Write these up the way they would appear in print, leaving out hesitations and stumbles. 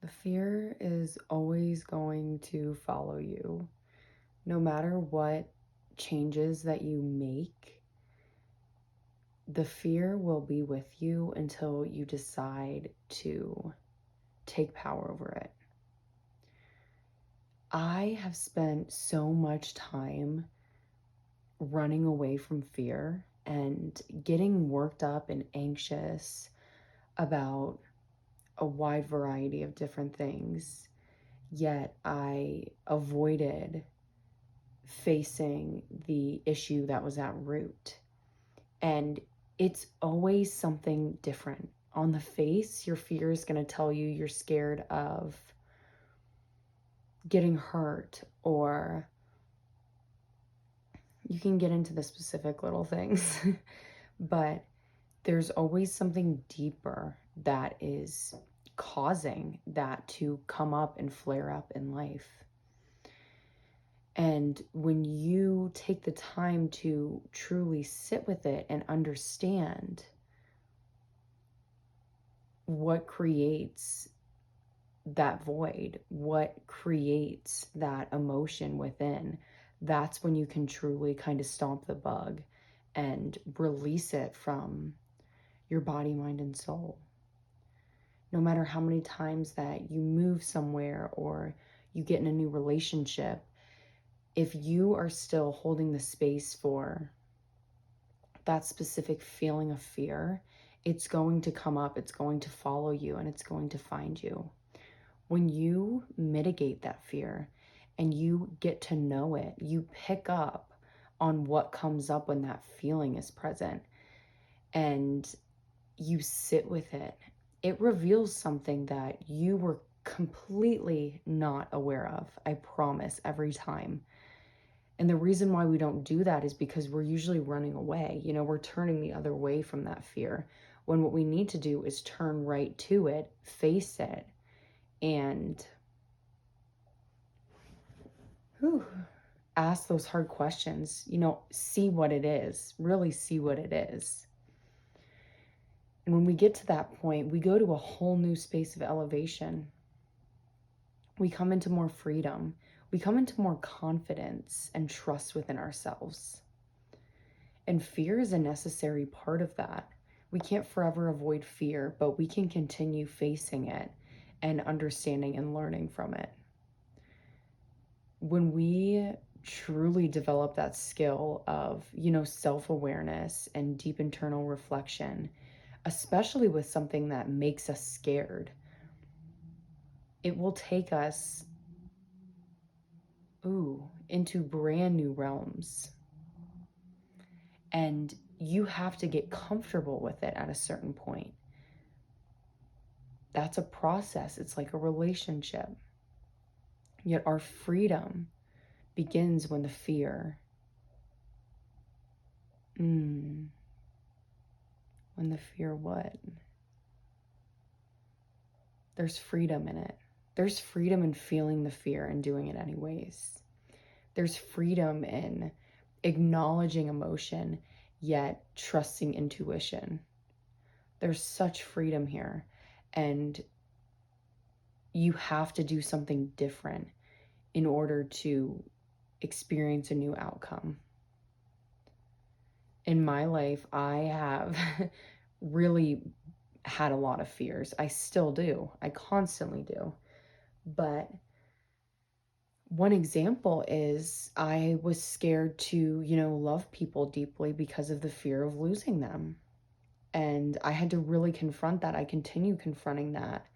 The fear is always going to follow you. No matter what changes that you make, the fear will be with you until you decide to take power over it. I have spent so much time running away from fear and getting worked up and anxious about a wide variety of different things. Yet I avoided facing the issue that was at root. And it's always something different. On the face, your fear is going to tell you you're scared of getting hurt, or you can get into the specific little things, but there's always something deeper that is causing that to come up and flare up in life. And when you take the time to truly sit with it and understand what creates that void, what creates that emotion within, that's when you can truly kind of stomp the bug and release it from your body, mind, and soul. No matter how many times that you move somewhere or you get in a new relationship, if you are still holding the space for that specific feeling of fear, it's going to come up, it's going to follow you, and it's going to find you. When you mitigate that fear and you get to know it, you pick up on what comes up when that feeling is present and you sit with it. It reveals something that you were completely not aware of, I promise, every time. And the reason why we don't do that is because we're usually running away. We're turning the other way from that fear, when what we need to do is turn right to it, face it, and ask those hard questions. See what it is, really see what it is. And when we get to that point, we go to a whole new space of elevation. We come into more freedom. We come into more confidence and trust within ourselves. And fear is a necessary part of that. We can't forever avoid fear, but we can continue facing it and understanding and learning from it. When we truly develop that skill of, self-awareness and deep internal reflection, especially with something that makes us scared, it will take us into brand new realms. And you have to get comfortable with it at a certain point. That's a process. It's like a relationship. Yet our freedom begins when the fear, when the fear what? There's freedom in it. There's freedom in feeling the fear and doing it anyways. There's freedom in acknowledging emotion, yet trusting intuition. There's such freedom here. And you have to do something different in order to experience a new outcome. In my life, I have really had a lot of fears. I still do. I constantly do. But one example is I was scared to, love people deeply because of the fear of losing them. And I had to really confront that. I continue confronting that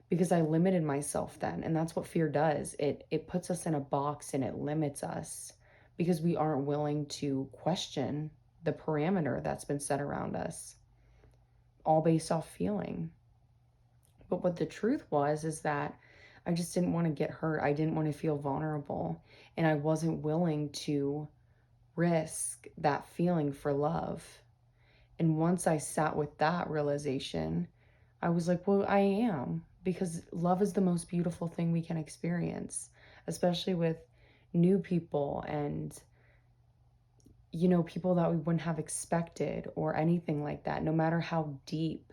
because I limited myself then. And that's what fear does. It puts us in a box and it limits us because we aren't willing to question the parameter that's been set around us, all based off feeling. But what the truth was is that I just didn't want to get hurt. I didn't want to feel vulnerable. And I wasn't willing to risk that feeling for love. And once I sat with that realization, I was like, well, I am, because love is the most beautiful thing we can experience, especially with new people and, people that we wouldn't have expected or anything like that. No matter how deep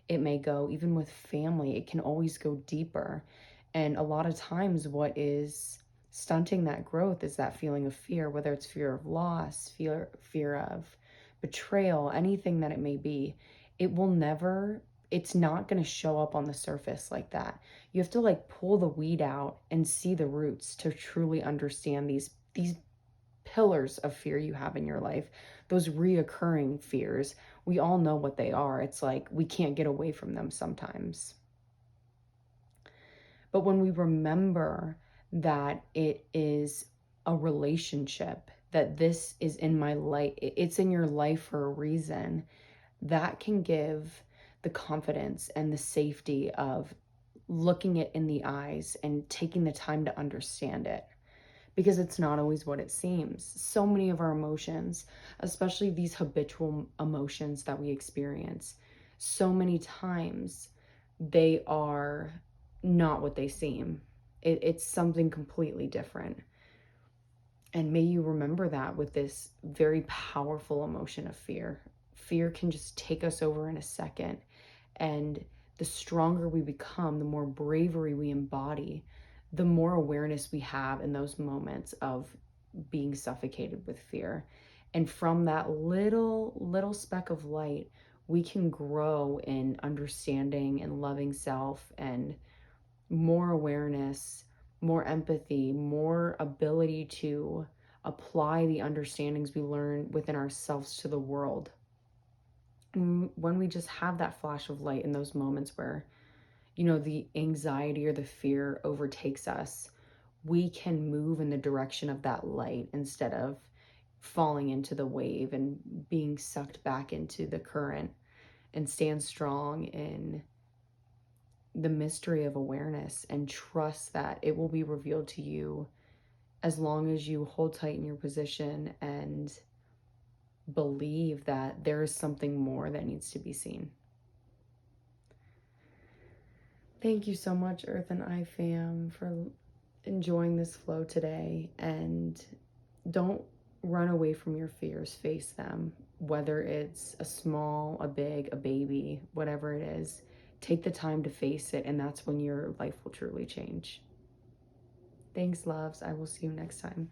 it may go. Even with family, it can always go deeper. And a lot of times, what is stunting that growth is that feeling of fear, whether it's fear of loss, fear of betrayal, anything that it may be. It will never, it's not going to show up on the surface like that. You have to like pull the weed out and see the roots to truly understand these pillars of fear you have in your life, those reoccurring fears. We all know what they are. It's like we can't get away from them sometimes. But when we remember that it is a relationship, that this is in my life, it's in your life for a reason, that can give the confidence and the safety of looking it in the eyes and taking the time to understand it, because it's not always what it seems. So many of our emotions, especially these habitual emotions that we experience, so many times they are not what they seem. It's something completely different. And may you remember that with this very powerful emotion of fear. Fear can just take us over in a second. And the stronger we become, the more bravery we embody, the more awareness we have in those moments of being suffocated with fear. And from that little speck of light, we can grow in understanding and loving self, and more awareness, more empathy, more ability to apply the understandings we learn within ourselves to the world. And when we just have that flash of light in those moments where, the anxiety or the fear overtakes us, we can move in the direction of that light instead of falling into the wave and being sucked back into the current, and stand strong in the mystery of awareness and trust that it will be revealed to you as long as you hold tight in your position and believe that there is something more that needs to be seen. Thank you so much, Earth and I fam, for enjoying this flow today. And don't run away from your fears, face them, whether it's a small, a big, a baby, whatever it is. Take the time to face it, and that's when your life will truly change. Thanks, loves. I will see you next time.